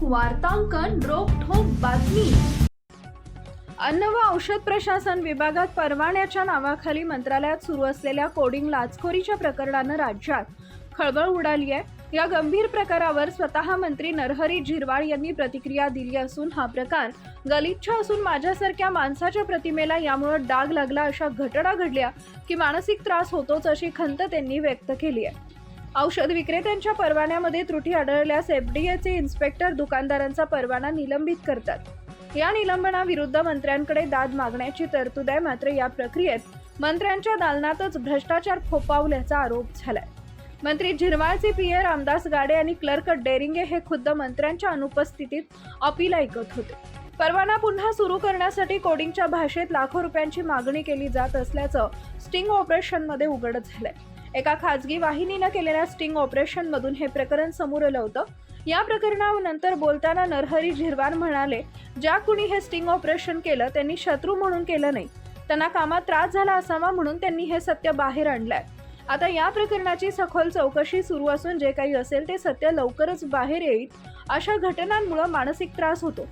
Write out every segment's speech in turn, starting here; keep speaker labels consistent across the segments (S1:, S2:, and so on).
S1: वार्तांकन रोखठोक बातमी। अन्न व औषध प्रशासन विभागात परवान्याच्या नावाखाली मंत्रालयात सुरू असलेल्या कोडिंग लाचखोरीच्या प्रकरणानं राज्यात खळबळ उडाली आहे। या गंभीर प्रकारावर स्वतः मंत्री नरहरी झिरवाळ यांनी प्रतिक्रिया दिली असून हा प्रकार गलिच्छ असून माझ्यासारख्या माणसाच्या प्रतिमेला यामुळे डाग लागला अशा घटना घडल्या की मानसिक त्रास होतोच अशी खंत त्यांनी व्यक्त केली आहे। औषध विक्रेत्यांच्या परवान्यामध्ये त्रुटी आढळल्यास एफडीएचे इन्स्पेक्टर दुकानदारांचा परवाना निलंबित करतात। या निलंबनाविरुद्ध मंत्र्यांकडे दाद मागण्याची तरतूद आहे। मात्र या प्रक्रियेत मंत्र्यांच्या दालनातच भ्रष्टाचार फोफावल्याचा आरोप झालाय। मंत्री झिरवाळचे पीए रामदास गाडे आणि क्लर्क डेरिंगे हे खुद्द मंत्र्यांच्या अनुपस्थितीत अपील ऐकत होते। परवाना पुन्हा सुरू करण्यासाठी कोडिंगच्या भाषेत लाखो रुपयांची मागणी केली जात असल्याचं स्टिंग ऑपरेशनमध्ये उघड झालंय। एका खासगी वाहिनीने केलेल्या स्टिंग ऑपरेशनमधून हे प्रकरण समोर आलं होतं। या प्रकरणानंतर बोलताना नरहरी झिरवाळ म्हणाले, ज्या कुणी हे स्टिंग ऑपरेशन केलं त्यांनी शत्रू म्हणून केलं नाही, त्यांना कामात त्रास झाला असावा म्हणून त्यांनी हे सत्य बाहेर आणलंय। आता या प्रकरणाची सखोल चौकशी सुरू असून जे काही असेल ते सत्य लवकरच बाहेर येईल। अशा घटनांमुळे मानसिक त्रास होतो।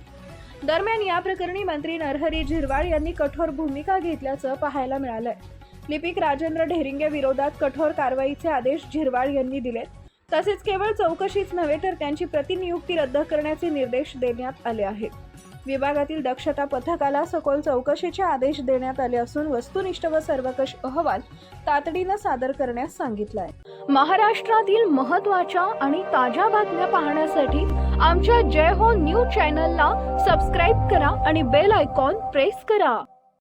S1: दरम्यान या प्रकरणी मंत्री नरहरी झिरवाळ यांनी कठोर भूमिका घेतल्याचं पाहायला मिळालंय। लिपिक राजेंद्र ढेरिंगे विरोधात कठोर कारवाईचे आदेश झिरवाळ यांनी दिले। तसेच केवळ चौकशीच नव्हे तर त्यांची प्रतिनियुक्ती रद्द करण्याचे निर्देश देण्यात आले आहेत। विभागातील दक्षता पथकाला सखोल चौकशीचे आदेश देण्यात आले असून वस्तुनिष्ठ व सर्वकष अहवाल तातडीने सादर करण्यास सांगितलं आहे। महाराष्ट्रातील महत्त्वाच्या आणि ताज्या बातम्या पाहण्यासाठी आमच्या जय हो न्यूज चॅनलला सबस्क्राईब करा आणि बेल आयकॉन प्रेस करा।